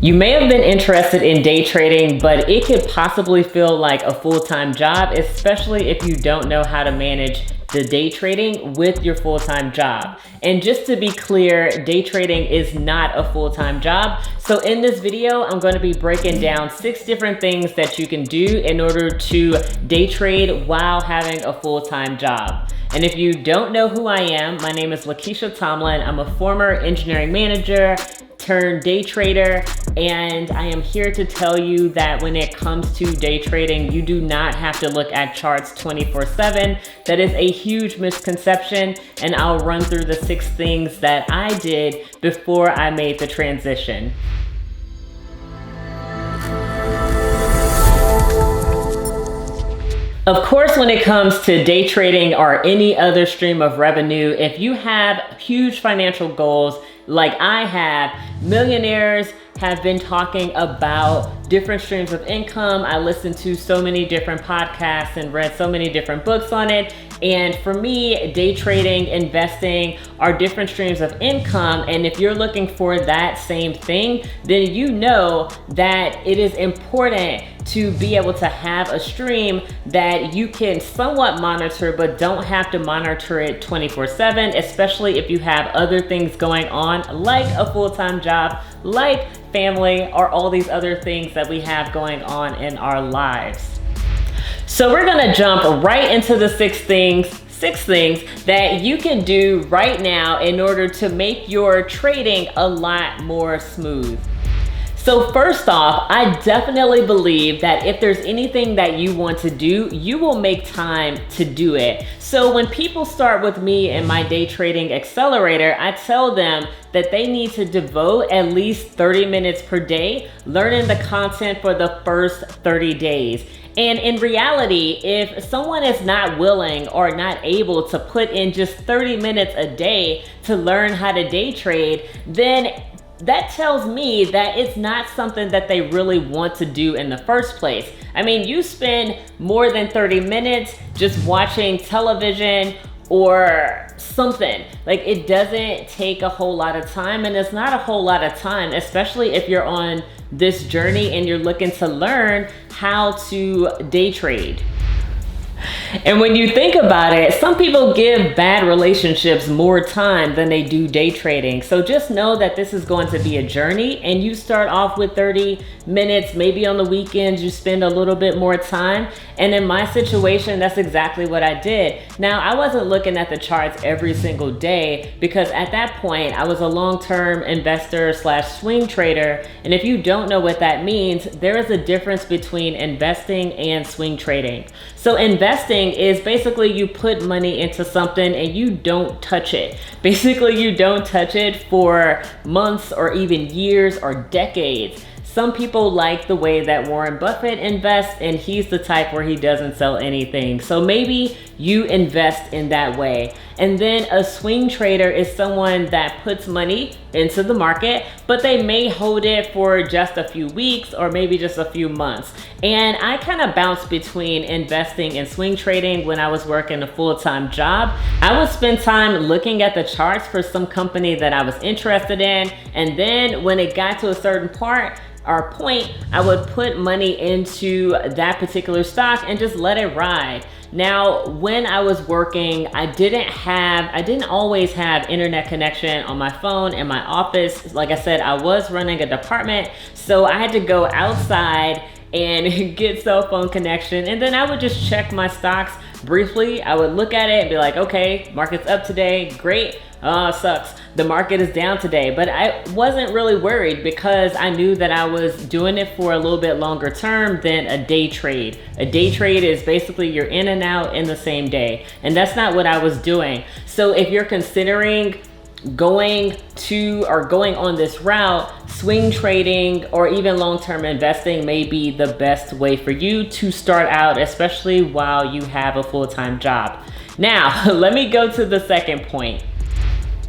You may have been interested in day trading, but it could possibly feel like a full-time job, especially if you don't know how to manage the day trading with your full-time job. And just to be clear, day trading is not a full-time job. So in this video, I'm going to be breaking down 6 different things that you can do in order to day trade while having a full-time job. And if you don't know who I am, my name is Lakeisha Tomlin. I'm a former engineering manager turned day trader, and I am here to tell you that when it comes to day trading, you do not have to look at charts 24/7. That is a huge misconception, and I'll run through the 6 things that I did before I made the transition. Of course, when it comes to day trading or any other stream of revenue, if you have huge financial goals like I have, millionaires have been talking about different streams of income. I listened to so many different podcasts and read so many different books on it. And for me, day trading, investing are different streams of income. And if you're looking for that same thing, then you know that it is important to be able to have a stream that you can somewhat monitor, but don't have to monitor it 24/7, especially if you have other things going on, like a full-time job, like family, or all these other things that we have going on in our lives. So we're gonna jump right into the 6 things that you can do right now in order to make your trading a lot more smooth. So first off, I definitely believe that if there's anything that you want to do, you will make time to do it. So when people start with me in my day trading accelerator, I tell them that they need to devote at least 30 minutes per day learning the content for the first 30 days. And in reality, if someone is not willing or not able to put in just 30 minutes a day to learn how to day trade, then that tells me that it's not something that they really want to do in the first place. I mean, you spend more than 30 minutes just watching television or something. Like, it doesn't take a whole lot of time, and it's not a whole lot of time, especially if you're on this journey and you're looking to learn how to day trade. And when you think about it, some people give bad relationships more time than they do day trading. So just know that this is going to be a journey, and you start off with 30 minutes, maybe on the weekends you spend a little bit more time. And in my situation, that's exactly what I did. Now, I wasn't looking at the charts every single day because at that point I was a long-term investor / swing trader. And if you don't know what that means, there is a difference between investing and swing trading. So investing is basically you put money into something and you don't touch it. Basically, you don't touch it for months or even years or decades. Some people like the way that Warren Buffett invests, and he's the type where he doesn't sell anything. So maybe you invest in that way. And then a swing trader is someone that puts money into the market, but they may hold it for just a few weeks or maybe just a few months. And I kind of bounced between investing and swing trading when I was working a full-time job. I would spend time looking at the charts for some company that I was interested in, and then when it got to a certain point, I would put money into that particular stock and just let it ride. Now, when I was working, I didn't always have internet connection on my phone in my office. Like I said, I was running a department, so I had to go outside and get cell phone connection, and then I would just check my stocks briefly. I would look at it and be like, okay, market's up today, great. Oh, sucks, the market is down today. But I wasn't really worried because I knew that I was doing it for a little bit longer term than a day trade. A day trade is basically you're in and out in the same day, and that's not what I was doing. So if you're considering going on this route, swing trading or even long-term investing may be the best way for you to start out, especially while you have a full-time job. Now, let me go to the second point.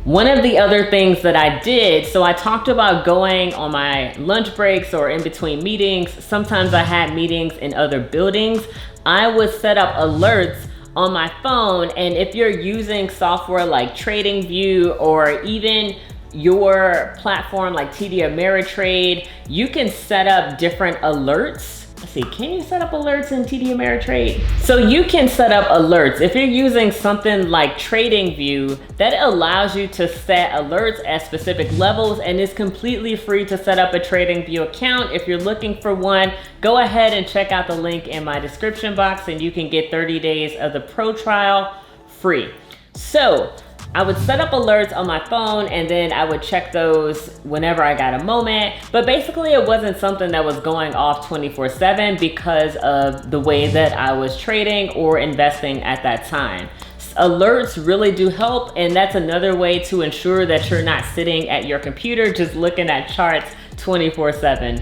One of the other things that I did, so I talked about going on my lunch breaks or in between meetings. Sometimes I had meetings in other buildings. I would set up alerts on my phone, and if you're using software like TradingView or even your platform like TD Ameritrade, you can set up different alerts. Let's see, can you set up alerts in TD Ameritrade? So you can set up alerts. If you're using something like TradingView, that allows you to set alerts at specific levels, and it's completely free to set up a TradingView account. If you're looking for one, go ahead and check out the link in my description box and you can get 30 days of the pro trial free. So I would set up alerts on my phone and then I would check those whenever I got a moment. But basically it wasn't something that was going off 24/7 because of the way that I was trading or investing at that time. Alerts really do help, and that's another way to ensure that you're not sitting at your computer just looking at charts 24/7.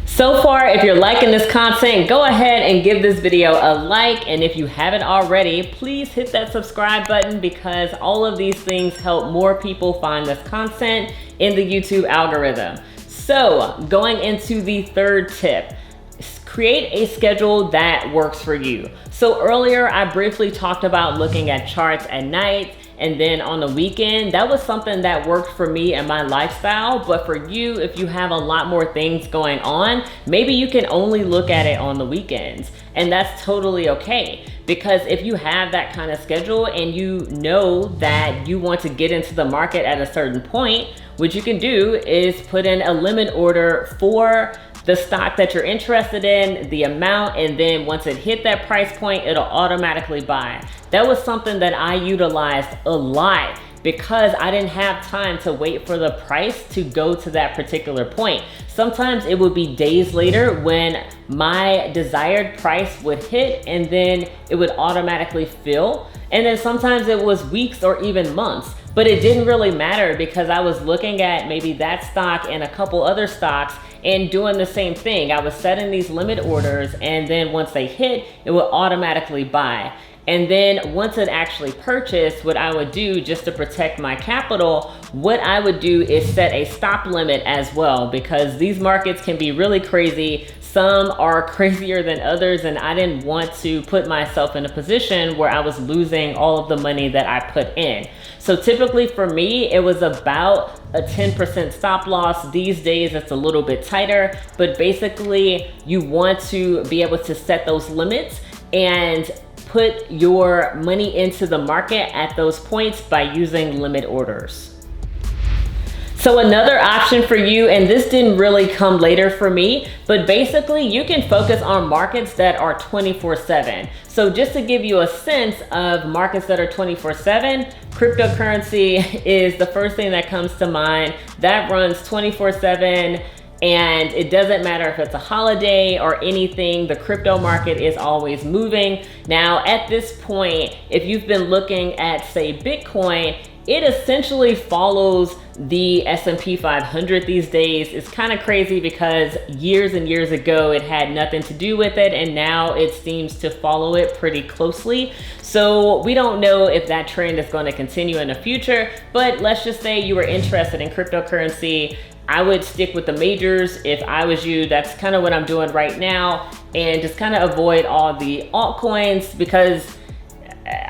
So far, if you're liking this content, go ahead and give this video a like, and if you haven't already, please hit that subscribe button because all of these things help more people find this content in the YouTube algorithm. So, going into the third tip, create a schedule that works for you. So earlier, I briefly talked about looking at charts at night and then on the weekend. That was something that worked for me and my lifestyle, but for you, if you have a lot more things going on, maybe you can only look at it on the weekends, and that's totally okay. Because if you have that kind of schedule and you know that you want to get into the market at a certain point, what you can do is put in a limit order for the stock that you're interested in, the amount, and then once it hit that price point, it'll automatically buy. That was something that I utilized a lot because I didn't have time to wait for the price to go to that particular point. Sometimes it would be days later when my desired price would hit and then it would automatically fill. And then sometimes it was weeks or even months. But it didn't really matter because I was looking at maybe that stock and a couple other stocks and doing the same thing. I was setting these limit orders, and then once they hit, it would automatically buy. And then once it actually purchased, what I would do just to protect my capital, what I would do is set a stop limit as well, because these markets can be really crazy. Some are crazier than others, and I didn't want to put myself in a position where I was losing all of the money that I put in. So typically for me, it was about a 10% stop loss. These days it's a little bit tighter, but basically you want to be able to set those limits and put your money into the market at those points by using limit orders. So another option for you, and this didn't really come later for me, but basically you can focus on markets that are 24/7. So just to give you a sense of markets that are 24/7, cryptocurrency is the first thing that comes to mind. That runs 24/7. And it doesn't matter if it's a holiday or anything, the crypto market is always moving. Now, at this point, if you've been looking at, say, Bitcoin, it essentially follows the S&P 500 these days. It's kind of crazy because years and years ago, it had nothing to do with it, and now it seems to follow it pretty closely. So we don't know if that trend is going to continue in the future, but let's just say you were interested in cryptocurrency. I would stick with the majors if I was you. That's kind of what I'm doing right now, and just kind of avoid all the altcoins because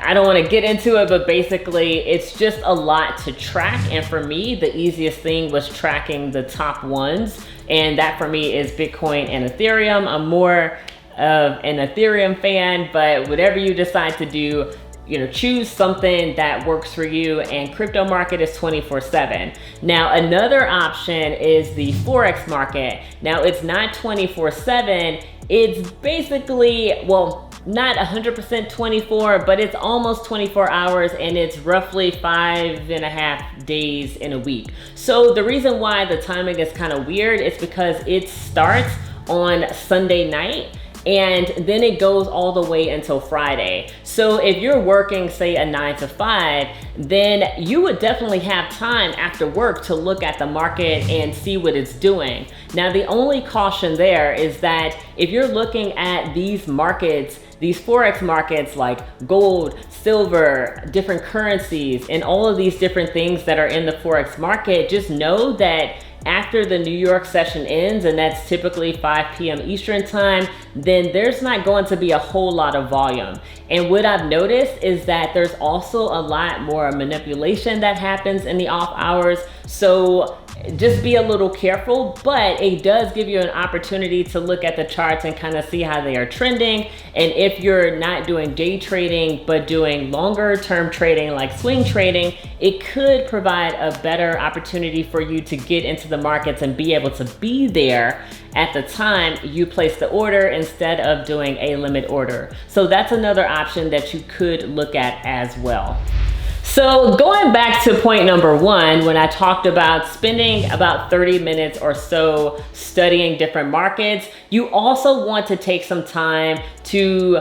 I don't want to get into it, but basically it's just a lot to track. And for me, the easiest thing was tracking the top ones. And that for me is Bitcoin and Ethereum. I'm more of an Ethereum fan, but whatever you decide to do, you know, choose something that works for you, and crypto market is 24/7. Now, another option is the Forex market. Now, it's not 24/7. It's basically, well, not 100% 24, but it's almost 24 hours, and it's roughly 5.5 days in a week. So the reason why the timing is kind of weird is because it starts on Sunday night, and then it goes all the way until Friday. So if you're working, say, a 9 to 5, then you would definitely have time after work to look at the market and see what it's doing. Now, the only caution there is that if you're looking at these markets, these Forex markets like gold, silver, different currencies, and all of these different things that are in the Forex market, just know that after the New York session ends, and that's typically 5 p.m. Eastern time, then there's not going to be a whole lot of volume. And what I've noticed is that there's also a lot more manipulation that happens in the off hours. So just be a little careful, but it does give you an opportunity to look at the charts and kind of see how they are trending. And if you're not doing day trading, but doing longer term trading like swing trading, it could provide a better opportunity for you to get into the markets and be able to be there at the time you place the order instead of doing a limit order. So that's another option that you could look at as well. So going back to point number one, when I talked about spending about 30 minutes or so studying different markets, you also want to take some time to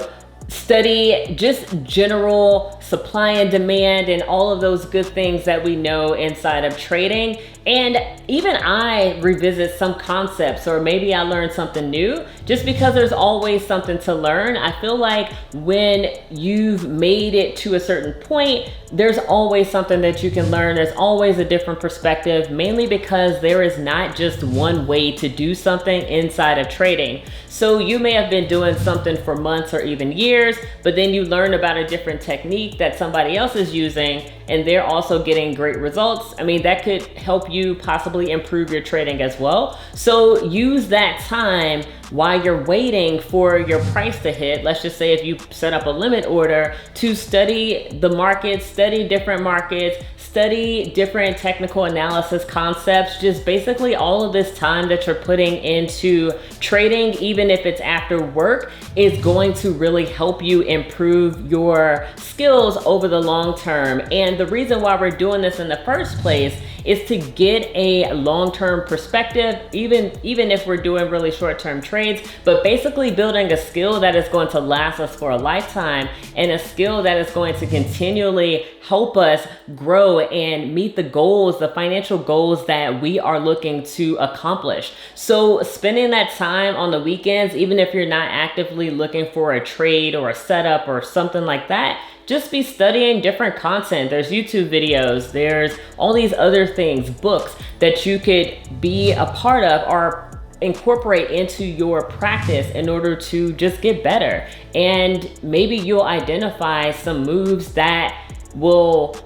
study just general supply and demand and all of those good things that we know inside of trading. And even I revisit some concepts, or maybe I learn something new, just because there's always something to learn. I feel like when you've made it to a certain point, there's always something that you can learn. There's always a different perspective, mainly because there is not just one way to do something inside of trading. So you may have been doing something for months or even years, but then you learn about a different technique that somebody else is using, and they're also getting great results. I mean, that could help you possibly improve your trading as well. So use that time while you're waiting for your price to hit. Let's just say if you set up a limit order, to study the markets, study different markets, study different technical analysis concepts. Just basically all of this time that you're putting into trading, even if it's after work, is going to really help you improve your skills over the long term. And the reason why we're doing this in the first place is to get a long-term perspective, even if we're doing really short-term trades, but basically building a skill that is going to last us for a lifetime, and a skill that is going to continually help us grow and meet the goals, the financial goals that we are looking to accomplish. So spending that time on the weekends, even if you're not actively looking for a trade or a setup or something like that, just be studying different content. There's YouTube videos, there's all these other things, books that you could be a part of or incorporate into your practice in order to just get better. And maybe you'll identify some moves that will,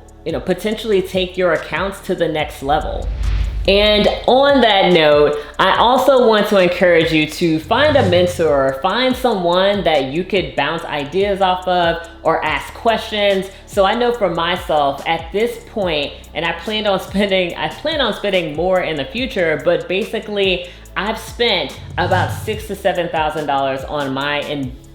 potentially take your accounts to the next level. And on that note, I also want to encourage you to find a mentor, find someone that you could bounce ideas off of or ask questions. So I know for myself at this point, and I plan on spending more in the future, but basically I've spent about $6,000 to $7,000 on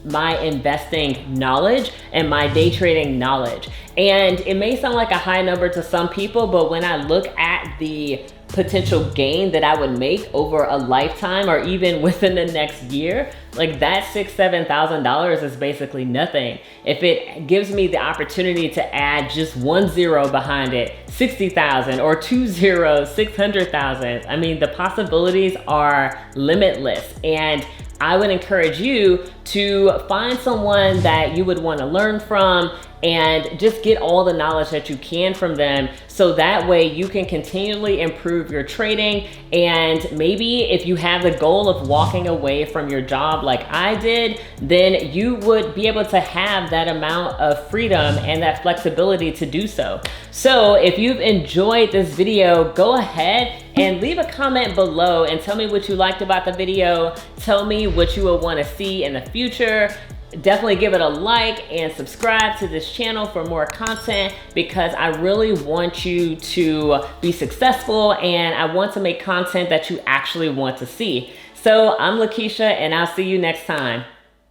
my investing knowledge and my day trading knowledge. And it may sound like a high number to some people, but when I look at the potential gain that I would make over a lifetime or even within the next year, like that $6,000, $7,000 is basically nothing. If it gives me the opportunity to add just one zero behind it, 60,000, or 2 zeros, 600,000, I mean, the possibilities are limitless. And I would encourage you to find someone that you would want to learn from and just get all the knowledge that you can from them, so that way you can continually improve your trading. And maybe if you have the goal of walking away from your job like I did, then you would be able to have that amount of freedom and that flexibility to do so. So if you've enjoyed this video, go ahead and leave a comment below and tell me what you liked about the video. Tell me what you will want to see in the future. Definitely give it a like and subscribe to this channel for more content, because I really want you to be successful and I want to make content that you actually want to see. So I'm Lakeisha, and I'll see you next time.